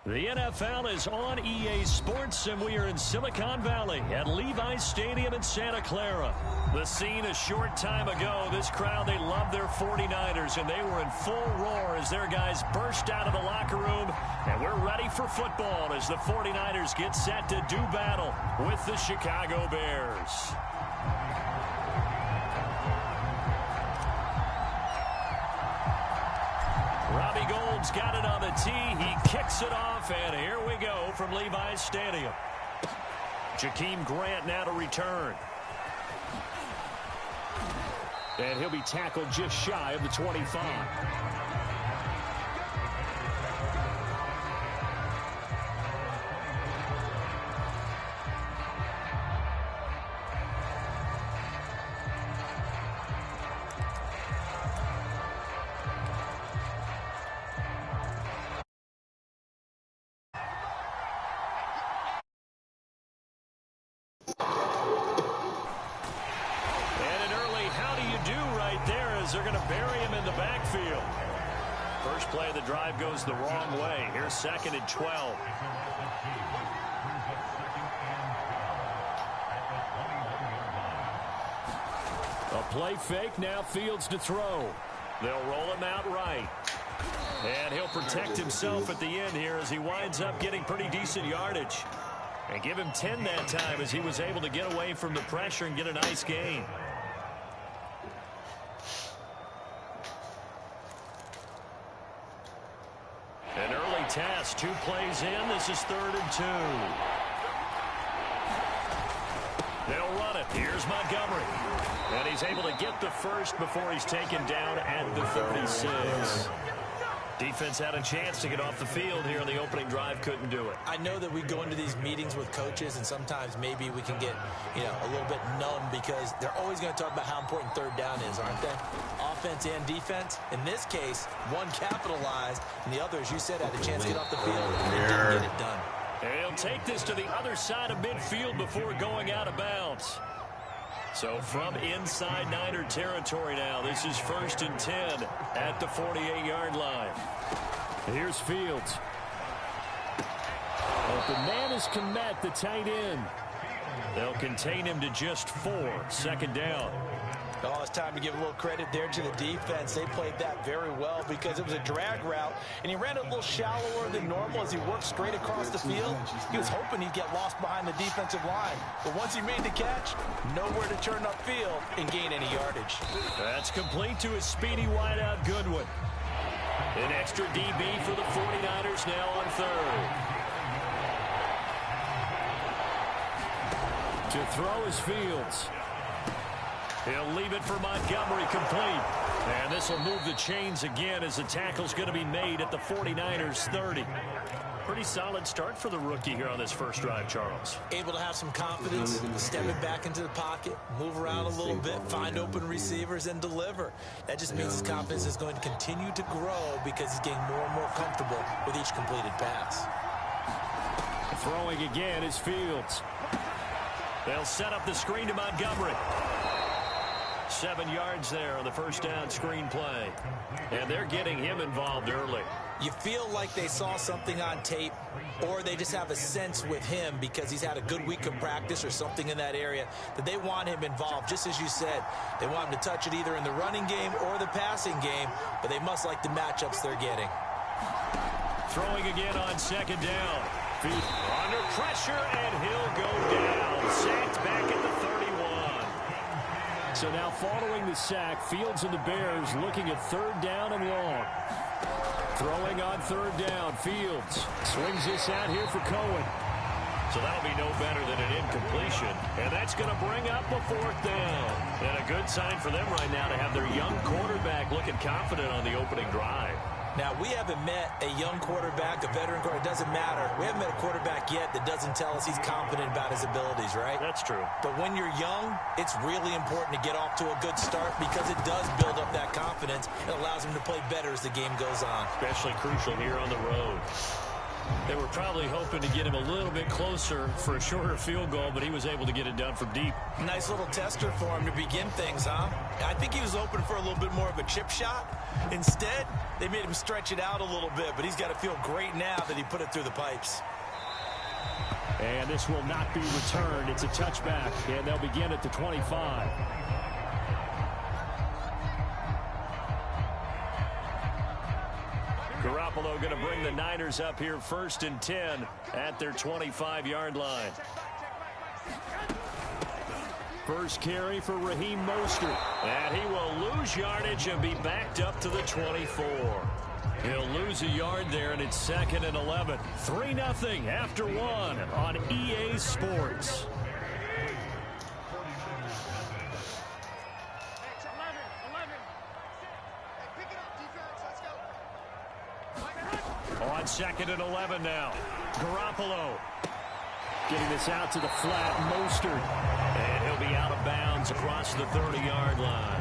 The NFL is on EA Sports, and we are in Silicon Valley at Levi's Stadium in Santa Clara. The scene a short time ago, this crowd, they love their 49ers, and they were in full roar as their guys burst out of the locker room, and we're ready for football as the 49ers get set to do battle with the Chicago Bears. Robbie Gould's got it on the tee. He kicks it off, and here we go from Levi's Stadium. Jakeem Grant now to return. And he'll be tackled just shy of the 25. They're going to bury him in the backfield. First play of the drive goes the wrong way. Here's 2nd and 12. A play fake. Now Fields to throw. They'll roll him out right. And he'll protect himself at the end here as he winds up getting pretty decent yardage. And give him 10 that time as he was able to get away from the pressure and get a nice gain. An early task, 2 plays in. This is 3rd and 2. They'll run it. Here's Montgomery. And he's able to get the first before he's taken down at the 36. Defense had a chance to get off the field here on the opening drive, couldn't do it. I know that we go into these meetings with coaches, and sometimes maybe we can get, a little bit numb because they're always going to talk about how important 3rd down is, aren't they? Offense and defense. In this case, one capitalized, and the other, as you said, had a chance to get off the field and didn't get it done. And he'll take this to the other side of midfield before going out of bounds. So from inside Niner territory now, this is 1st and 10 at the 48-yard line. Here's Fields. Open man is Kmet, the tight end. They'll contain him to just 4. 2nd down. Oh, it's time to give a little credit there to the defense. They played that very well because it was a drag route, and he ran it a little shallower than normal as he worked straight across the field. He was hoping he'd get lost behind the defensive line. But once he made the catch, nowhere to turn upfield and gain any yardage. That's complete to his speedy wideout, Goodwin. An extra DB for the 49ers now on 3rd. To throw is Fields. He'll leave it for Montgomery, complete. And this will move the chains again as the tackle's going to be made at the 49ers 30. Pretty solid start for the rookie here on this first drive, Charles. Able to have some confidence, step it back into the pocket, move around a little bit, find open receivers, and deliver. That just means his confidence is going to continue to grow because he's getting more and more comfortable with each completed pass. Throwing again is Fields. They'll set up the screen to Montgomery. 7 yards there on the first down screen play. And they're getting him involved early. You feel like they saw something on tape, or they just have a sense with him because he's had a good week of practice or something in that area that they want him involved. Just as you said, they want him to touch it either in the running game or the passing game, but they must like the matchups they're getting. Throwing again on 2nd down. Under pressure, and he'll go down. Sacked back at the 31. So now following the sack, Fields and the Bears looking at 3rd down and long. Throwing on 3rd down, Fields swings this out here for Cohen. So that'll be no better than an incompletion. And that's going to bring up a 4th down. And a good sign for them right now to have their young quarterback looking confident on the opening drive. Now, we haven't met a young quarterback, a veteran quarterback. It doesn't matter. We haven't met a quarterback yet that doesn't tell us he's confident about his abilities, right? That's true. But when you're young, it's really important to get off to a good start because it does build up that confidence. It allows him to play better as the game goes on. Especially crucial here on the road. They were probably hoping to get him a little bit closer for a shorter field goal, but he was able to get it done from deep. Nice little tester for him to begin things, huh? I think he was hoping for a little bit more of a chip shot. Instead, they made him stretch it out a little bit, but he's got to feel great now that he put it through the pipes. And this will not be returned. It's a touchback, and they'll begin at the 25. Garoppolo going to bring the Niners up here 1st and 10 at their 25-yard line. First carry for Raheem Mostert. And he will lose yardage and be backed up to the 24. He'll lose a yard there, and it's 2nd and 11. 3-0 after 1 on EA Sports. On 2nd and 11 now. Garoppolo getting this out to the flat. Mostert. And he'll be out of bounds across the 30-yard line.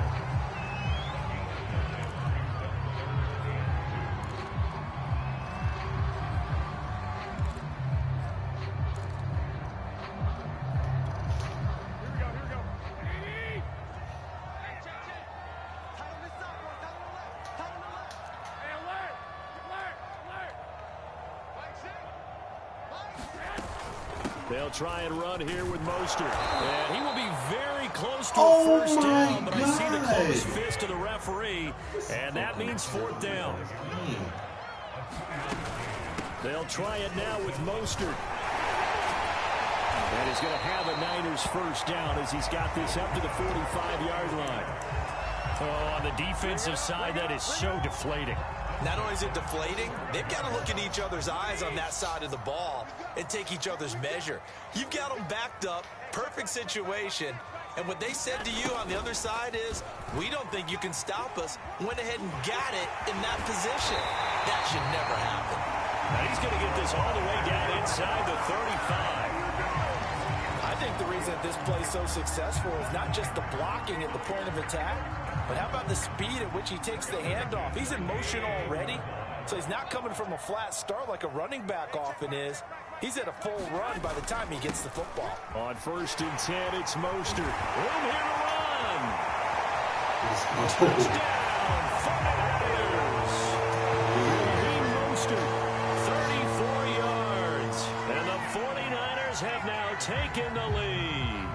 They'll try and run here with Mostert. And he will be very close to a first down, but I see the closed fist of the referee, and that means 4th down. They'll try it now with Mostert. And he's going to have a Niners first down as he's got this up to the 45-yard line. Oh, on the defensive side, that is so deflating. Not only is it deflating, they've got to look in each other's eyes on that side of the ball and take each other's measure. You've got them backed up, perfect situation, and what they said to you on the other side is, we don't think you can stop us. Went ahead and got it in that position. That should never happen. Now he's going to get this all the way down inside the 35. I think the reason that this play is so successful is not just the blocking at the point of attack, but how about the speed at which he takes the handoff? He's in motion already, so he's not coming from a flat start like a running back often is. He's at a full run by the time he gets the football. On 1st and 10, it's Mostert. Room here to run. Touchdown, 49ers. Raheem Mostert, 34 yards. And the 49ers have now taken the lead.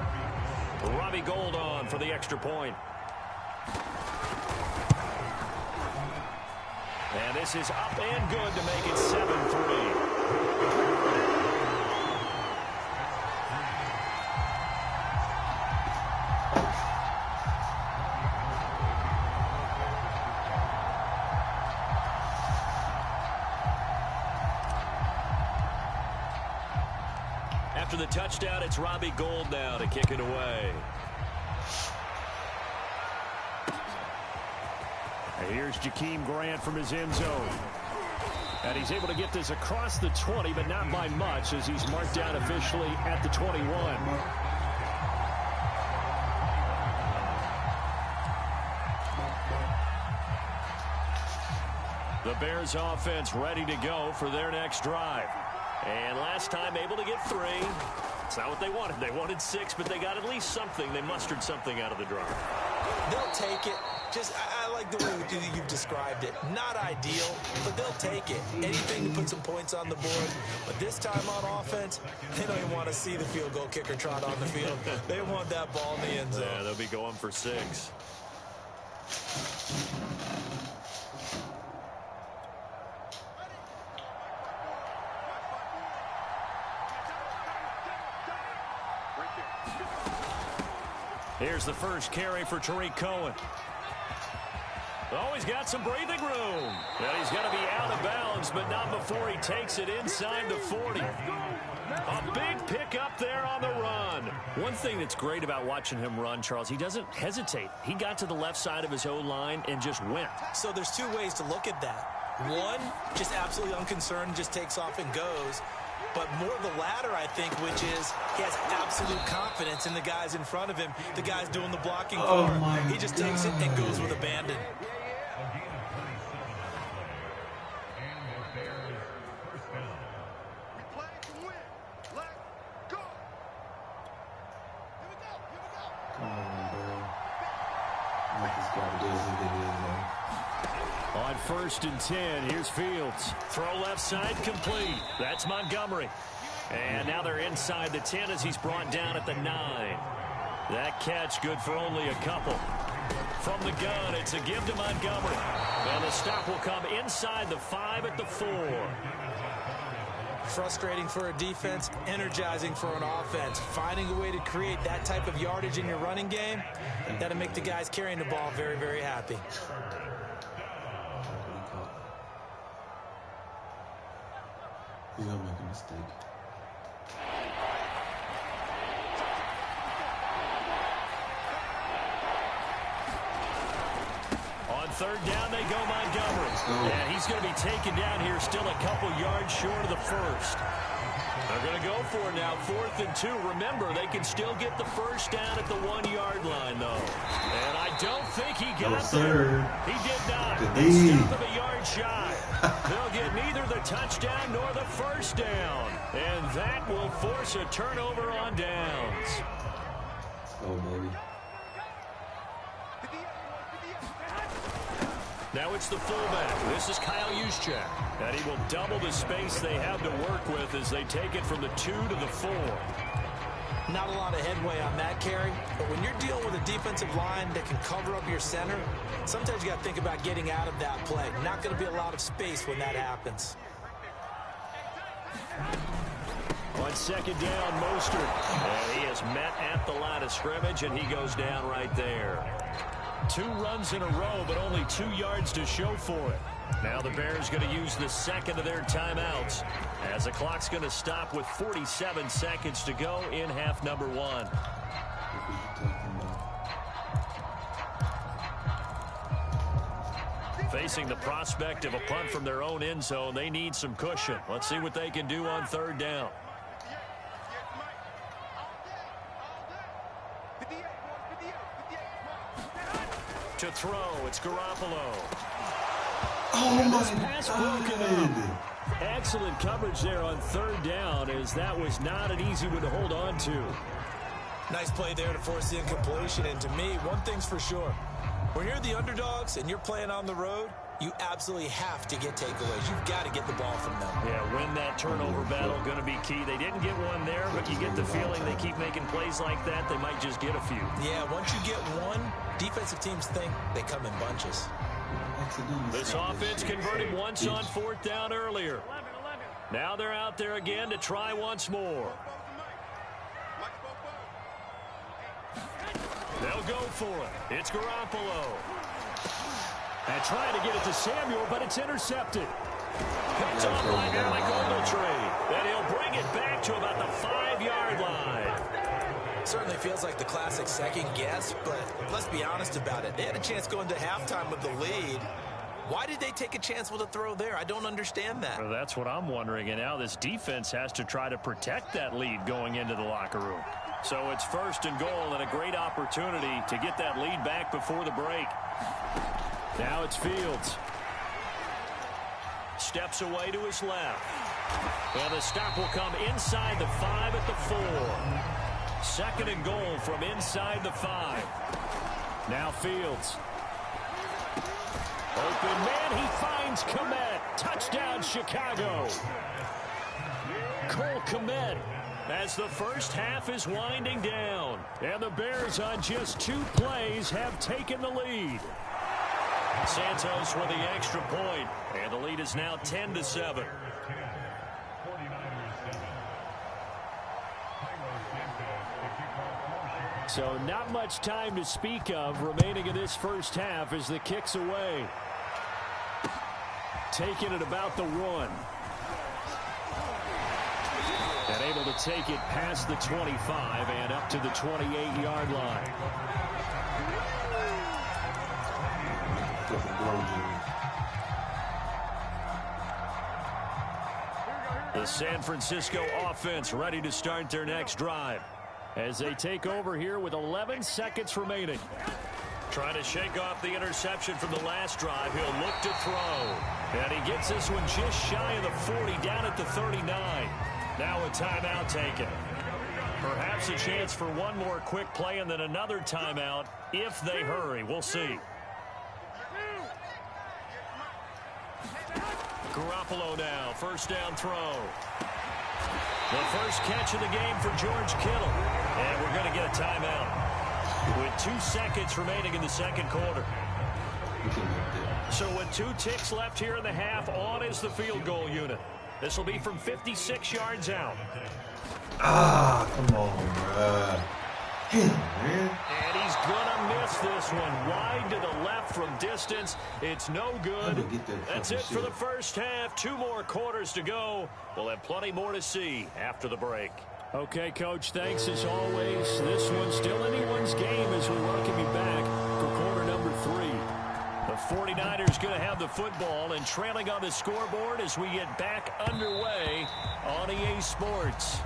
Robbie Gould on for the extra point. And this is up and good to make it 7-3. After the touchdown, it's Robbie Gould now to kick it away. And here's Jakeem Grant from his end zone. And he's able to get this across the 20, but not by much, as he's marked down officially at the 21. The Bears offense ready to go for their next drive. And last time able to get 3. It's not what they wanted. They wanted 6, but they got at least something. They mustered something out of the drive. They'll take it. I like the way you've described it. Not ideal, but they'll take it. Anything to put some points on the board. But this time on offense, they don't even want to see the field goal kicker trot on the field. They want that ball in the end zone. Yeah, they'll be going for 6. Here's the first carry for Tariq Cohen. Oh, he's got some breathing room. And he's going to be out of bounds, but not before he takes it inside the 40. A big pickup there on the run. One thing that's great about watching him run, Charles, he doesn't hesitate. He got to the left side of his O-line and just went. So there's 2 ways to look at that. One, just absolutely unconcerned, just takes off and goes. But more the latter, I think, which is he has absolute confidence in the guys in front of him, the guys doing the blocking for him. He just takes it and goes with abandon. on 1st and 10. Here's Fields. Throw left side complete. That's Montgomery. And now they're inside the 10 as he's brought down at the 9. That catch good for only a couple. From the gun, it's a give to Montgomery. And the stop will come inside the 5 at the 4. Frustrating for a defense, energizing for an offense. Finding a way to create that type of yardage in your running game, that'll make the guys carrying the ball very, very happy. He's gonna make a mistake. On 3rd down, they go Montgomery. And he's going to be taken down here still a couple yards short of the 1st. They're going to go for it now, 4th and 2. Remember, they can still get the 1st down at the 1-yard line, though. And I don't think he got there. He did not. Instead of a yard shy. They'll get neither the touchdown nor the 1st down. And that will force a turnover on downs. Let's go, baby. Now it's the fullback. This is Kyle Juszczyk. And he will double the space they have to work with as they take it from the 2 to the 4. Not a lot of headway on that carry, but when you're dealing with a defensive line that can cover up your center, sometimes you got to think about getting out of that play. Not going to be a lot of space when that happens. On 2nd down, Mostert. And he is met at the line of scrimmage, and he goes down right there. 2 runs in a row, but only 2 yards to show for it. Now the Bears going to use the 2nd of their timeouts as the clock's going to stop with 47 seconds to go in half number 1. Facing the prospect of a punt from their own end zone, they need some cushion. Let's see what they can do on 3rd down. To throw, it's Garoppolo. Oh, my God. Excellent coverage there on 3rd down, as that was not an easy one to hold on to. Nice play there to force the incompletion, and to me, one thing's for sure. When you're the underdogs and you're playing on the road, you absolutely have to get takeaways. You've got to get the ball from them. Yeah, win that turnover battle, going to be key. They didn't get one there, but you get the feeling they keep making plays like that, they might just get a few. Yeah, once you get one, defensive teams think they come in bunches. This offense converted once on 4th down earlier. Now they're out there again to try once more. They'll go for it. It's Garoppolo. And trying to get it to Samuel, but it's intercepted. Picked off by Alec Ogletree. And he'll bring it back to about the 5-yard line. Certainly feels like the classic second guess, but let's be honest about it. They had a chance going to halftime with the lead. Why did they take a chance with a throw there? I don't understand that. Well, that's what I'm wondering. And now this defense has to try to protect that lead going into the locker room. So it's 1st and goal and a great opportunity to get that lead back before the break. Now it's Fields. Steps away to his left. And the stop will come inside the 5 at the 4. 2nd and goal from inside the 5. Now Fields. Open man, he finds Kmet. Touchdown, Chicago. Cole Kmet as the first half is winding down. And the Bears on just 2 plays have taken the lead. Santos with the extra point, and the lead is now 10-7. So not much time to speak of remaining in this first half as the kick's away. Taking it about the 1. And able to take it past the 25 and up to the 28-yard line. The San Francisco offense ready to start their next drive as they take over here with 11 seconds remaining. Trying to shake off the interception from the last drive. He'll look to throw. And he gets this one just shy of the 40, down at the 39. Now a timeout taken. Perhaps a chance for one more quick play and then another timeout if they hurry. We'll see. Garoppolo now, first down throw. The first catch of the game for George Kittle. And we're going to get a timeout with 2 seconds remaining in the second quarter. So with 2 ticks left here in the half, on is the field goal unit. This will be from 56 yards out. Ah, come on, bruh. Damn, man. And he's going to miss this one. Wide to the left from distance. It's no good. That's it for the first half. 2 more quarters to go. We'll have plenty more to see after the break. Okay, Coach, thanks as always. This one's still anyone's game as we welcome you back for quarter number 3. The 49ers going to have the football and trailing on the scoreboard as we get back underway on EA Sports.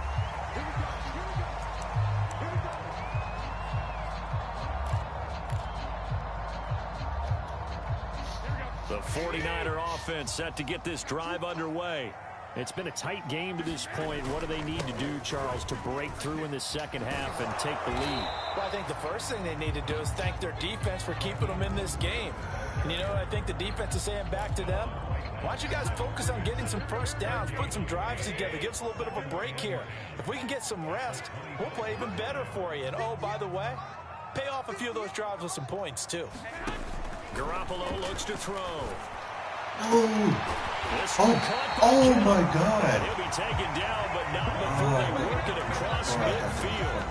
The 49er offense set to get this drive underway. It's been a tight game to this point. What do they need to do, Charles, to break through in the second half and take the lead? Well, I think the first thing they need to do is thank their defense for keeping them in this game. And you know, I think the defense is saying back to them, why don't you guys focus on getting some first downs, put some drives together, give us a little bit of a break here. If we can get some rest, we'll play even better for you. And, oh, by the way, pay off a few of those drives with some points, too. Garoppolo looks to throw. Oh my God. He'll be taken down, but not before they work it across midfield.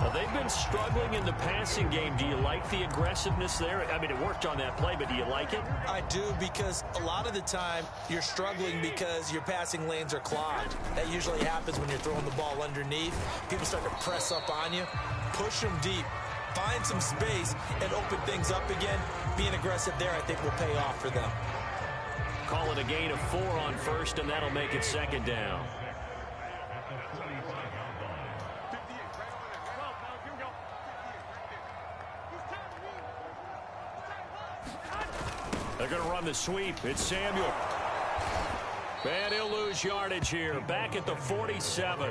Well, they've been struggling in the passing game. Do you like the aggressiveness there? I mean, it worked on that play, but do you like it? I do, because a lot of the time you're struggling because your passing lanes are clogged. That usually happens when you're throwing the ball underneath. People start to press up on you. Push them deep. Find some space and open things up again. Being aggressive there, I think, will pay off for them. Call it a gain of 4 on first, and that'll make it second down. They're going to run the sweep. It's Samuel. And he'll lose yardage here. Back at the 47.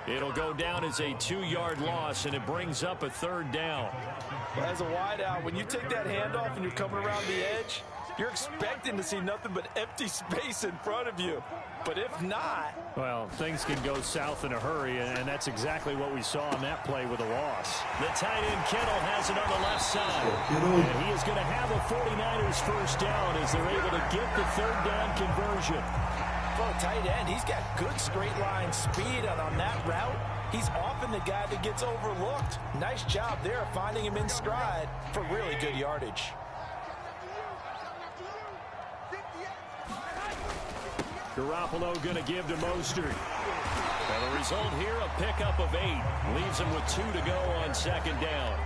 It'll go down as a 2-yard loss, and it brings up a 3rd down. As a wideout, when you take that handoff and you're coming around the edge, you're expecting to see nothing but empty space in front of you. But if not... Well, things can go south in a hurry, and that's exactly what we saw on that play with a loss. The tight end Kittle has it on the left side. And he is going to have a 49ers first down as they're able to get the 3rd down conversion. For a tight end, he's got good straight line speed, and on that route, he's often the guy that gets overlooked. Nice job there finding him in stride for really good yardage. Garoppolo going to give to Mostert. And the result here, a pickup of 8. Leaves him with 2 to go on second down.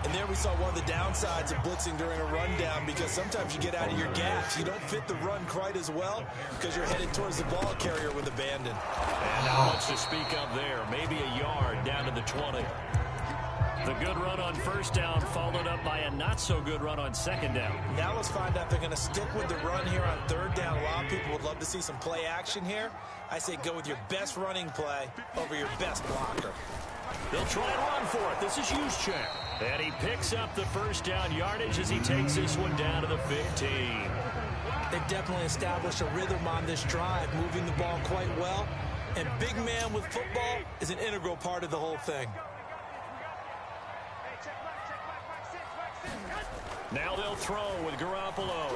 And there we saw one of the downsides of blitzing during a rundown, because sometimes you get out of your gaps. You don't fit the run quite as well because you're headed towards the ball carrier with abandon. And not much to speak of there. Maybe a yard down to the 20. The good run on first down followed up by a not-so-good run on second down. Now let's find out if they're going to stick with the run here on 3rd down. A lot of people would love to see some play action here. I say go with your best running play over your best blocker. They'll try and run for it. This is Juszczyk. And he picks up the first down yardage as he takes this one down to the 15. They've definitely established a rhythm on this drive, moving the ball quite well. And big man with football is an integral part of the whole thing. Now they'll throw with Garoppolo.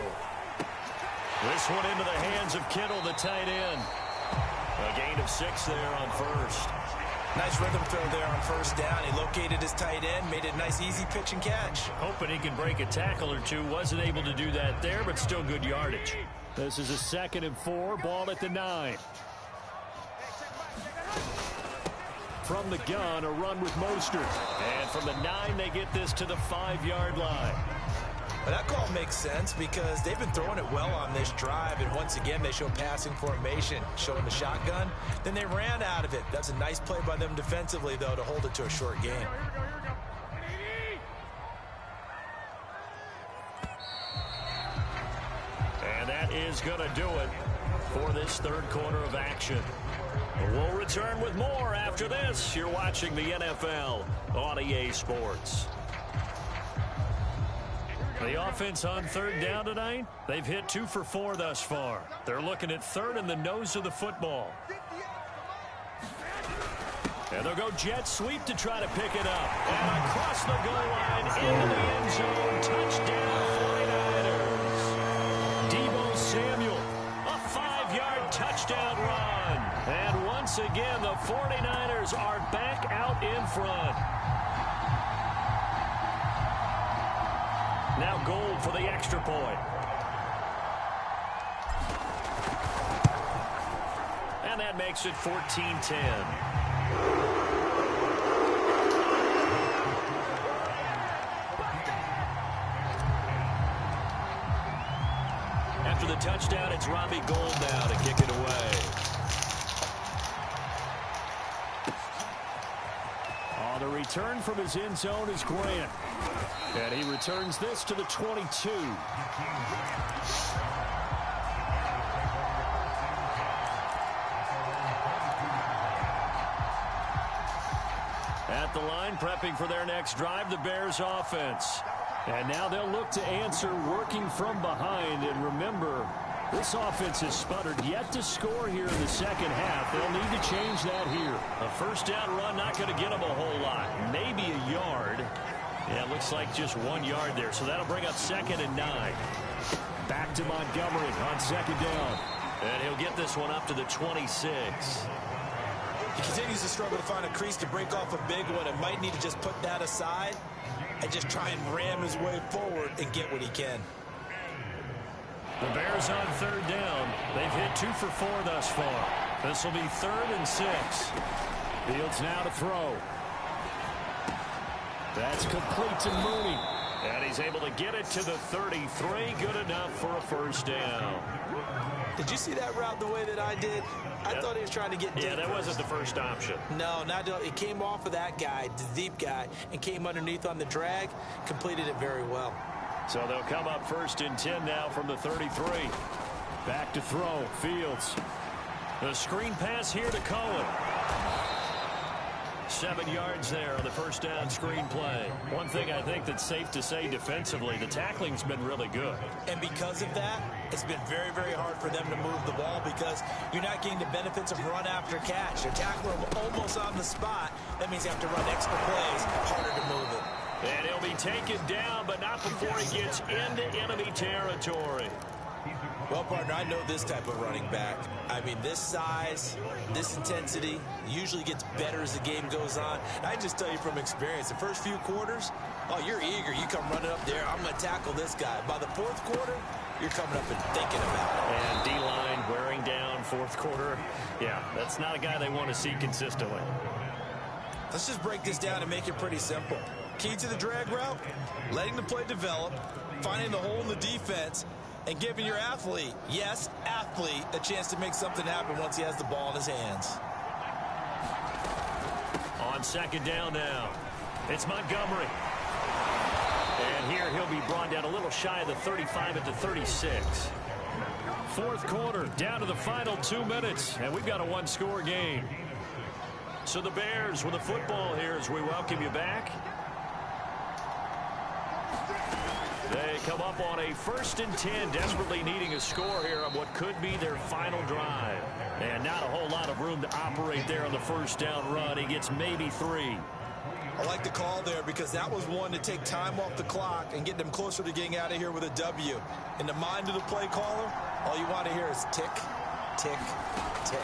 This one into the hands of Kittle, the tight end. A gain of 6 there on first. Nice rhythm throw there on first down. He located his tight end, made it a nice, easy pitch and catch. Hoping he can break a tackle or two. Wasn't able to do that there, but still good yardage. This is a 2nd and 4, ball at the 9. From the gun, a run with Mostert. And from the 9, they get this to the 5-yard line. Well, that call makes sense because they've been throwing it well on this drive, and once again they show passing formation, showing the shotgun. Then they ran out of it. That's a nice play by them defensively, though, to hold it to a short gain. And that is going to do it for this 3rd quarter of action. We'll return with more after this. You're watching the NFL on EA Sports. The offense on third down tonight, they've hit 2 for 4 thus far. They're looking at third in the nose of the football. And they'll go jet sweep to try to pick it up. And across the goal line into the end zone. Touchdown 49ers. Deebo Samuel, a 5-yard touchdown run. And once again, the 49ers are back out in front. Now Gold for the extra point. And that makes it 14-10. After the touchdown, it's Robbie Gould now to kick it away. The return from his end zone is Grant. And he returns this to the 22. At the line, prepping for their next drive, the Bears offense. And now they'll look to answer working from behind. And remember, this offense has sputtered yet to score here in the second half. They'll need to change that here. A first down run, not going to get them a whole lot. Maybe a yard. Yeah, it looks like just 1 yard there. So that'll bring up 2nd and 9. Back to Montgomery on 2nd down. And he'll get this one up to the 26. He continues to struggle to find a crease to break off a big one and might need to just put that aside and just try and ram his way forward and get what he can. The Bears on third down. They've hit 2 for 4 thus far. This will be 3rd and 6. Fields now to throw. That's complete to Mooney. And he's able to get it to the 33. Good enough for a first down. Did you see that route the way that I did? I thought he was trying to get deep. Yeah, that wasn't the first option. No, it came off of that guy, the deep guy, and came underneath on the drag. Completed it very well. So they'll come up 1st and 10 now from the 33. Back to throw. Fields. The screen pass here to Cohen. 7 yards there on the first down screen play. One thing I think that's safe to say defensively, the tackling's been really good. And because of that, it's been very, very hard for them to move the ball because you're not getting the benefits of run after catch. They're tackling them almost on the spot. That means you have to run extra plays, harder to move it. And he'll be taken down, but not before he gets into enemy territory. Well, partner, I know this type of running back. I mean, this size, this intensity usually gets better as the game goes on. I just tell you from experience, the first few quarters, oh, you're eager. You come running up there. I'm going to tackle this guy. By the 4th quarter, you're coming up and thinking about it. And D-line wearing down 4th quarter. Yeah, that's not a guy they want to see consistently. Let's just break this down and make it pretty simple. Key to the drag route, letting the play develop, finding the hole in the defense, and giving your athlete, yes, athlete, a chance to make something happen once he has the ball in his hands. On 2nd down now, it's Montgomery. And here he'll be brought down a little shy of the 35 at the 36. 4th quarter, down to the final 2 minutes, and we've got a 1-score game. So the Bears with the football here as we welcome you back. They come up on a 1st and 10, desperately needing a score here on what could be their final drive. And not a whole lot of room to operate there on the first down run. He gets maybe 3. I like the call there because that was one to take time off the clock and get them closer to getting out of here with a W. In the mind of the play caller, all you want to hear is tick, tick, tick.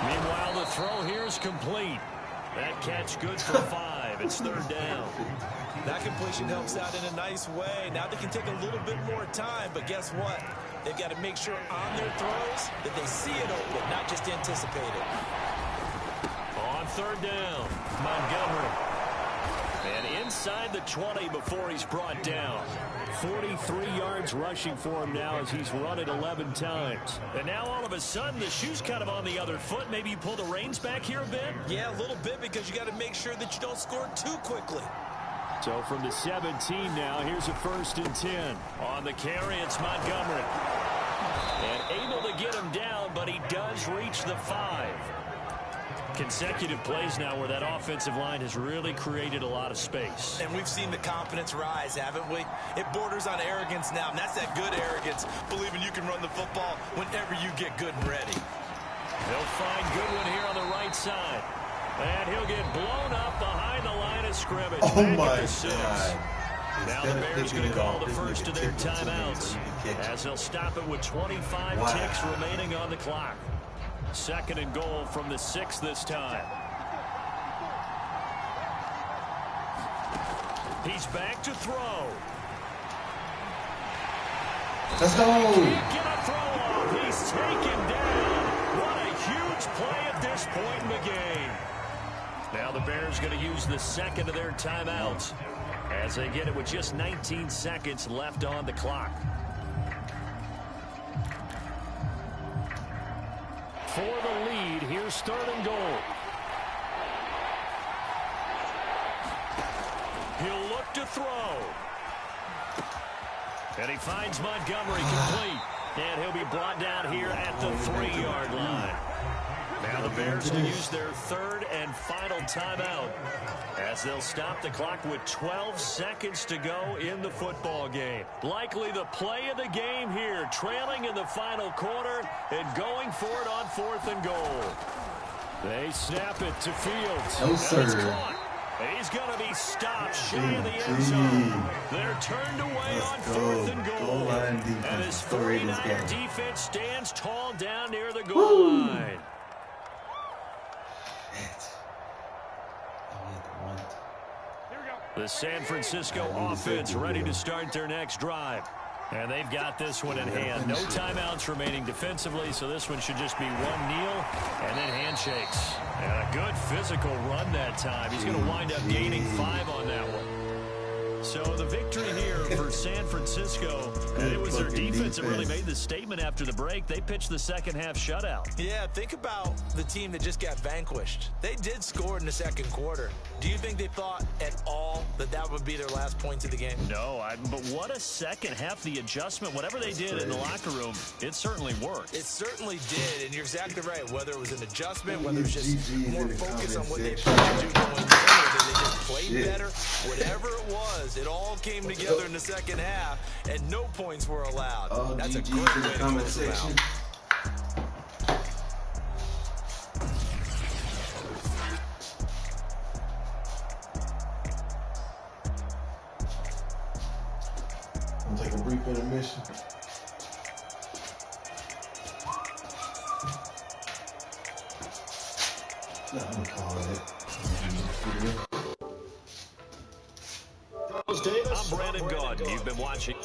Meanwhile, the throw here is complete. That catch good for 5. It's 3rd down. That completion helps out in a nice way. Now they can take a little bit more time, but guess what? They've got to make sure on their throws that they see it open, not just anticipate it. On 3rd down, Montgomery. And inside the 20 before he's brought down. 43 yards rushing for him now as he's run it 11 times. And now all of a sudden the shoe's kind of on the other foot. Maybe you pull the reins back here a bit? Yeah, a little bit because you got to make sure that you don't score too quickly. So from the 17 now, here's a 1st and 10. On the carry, it's Montgomery. And able to get him down, but he does reach the 5. Consecutive plays now where that offensive line has really created a lot of space. And we've seen the confidence rise, haven't we? It borders on arrogance now, and that's that good arrogance, believing you can run the football whenever you get good and ready. He'll find Goodwin here on the right side. And he'll get blown up behind the line of scrimmage. Oh, back my at the 6. God. Now the Bears going to call the first of their timeouts as they'll stop it with 25 ticks remaining on the clock. 2nd and goal from the 6 this time. He's back to throw. Let's go. Can't get a throw off. He's taken down. What a huge play at this point in the game. Now the Bears going to use the 2nd of their timeouts as they get it with just 19 seconds left on the clock. For the lead, here's 3rd and goal. He'll look to throw. And he finds Montgomery complete. And he'll be brought down here at the 3-yard line. Now the Bears will use their 3rd and final timeout as they'll stop the clock with 12 seconds to go in the football game. Likely the play of the game here, trailing in the final quarter and going for it on 4th and goal. They snap it to Fields. No, sir. He's going to be stopped shy of the end zone. They're turned away on 4th and goal. And his 49er defense stands tall down near the goal line. The San Francisco offense ready to start their next drive. And they've got this one in hand. No timeouts remaining defensively, so this one should just be one kneel and then handshakes. And a good physical run that time. He's going to wind up gaining 5 on that one. So the victory here for San Francisco, and it was their defense that really made the statement after the break. They pitched the second half shutout. Yeah, think about the team that just got vanquished. They did score in the 2nd quarter. Do you think they thought at all that that would be their last points of the game? No, but what a second half. The adjustment, whatever they did in the locker room, it certainly worked. It certainly did, and you're exactly right. Whether it was an adjustment, whether it was just more focus on what they planned to do going in, whether they just played better, whatever it was, it all came together in the 2nd half, and no points were allowed. That's a great way to close it out. I'm taking a brief intermission. No, I'm gonna call it. I'm Brandon Gaudin. You've been watching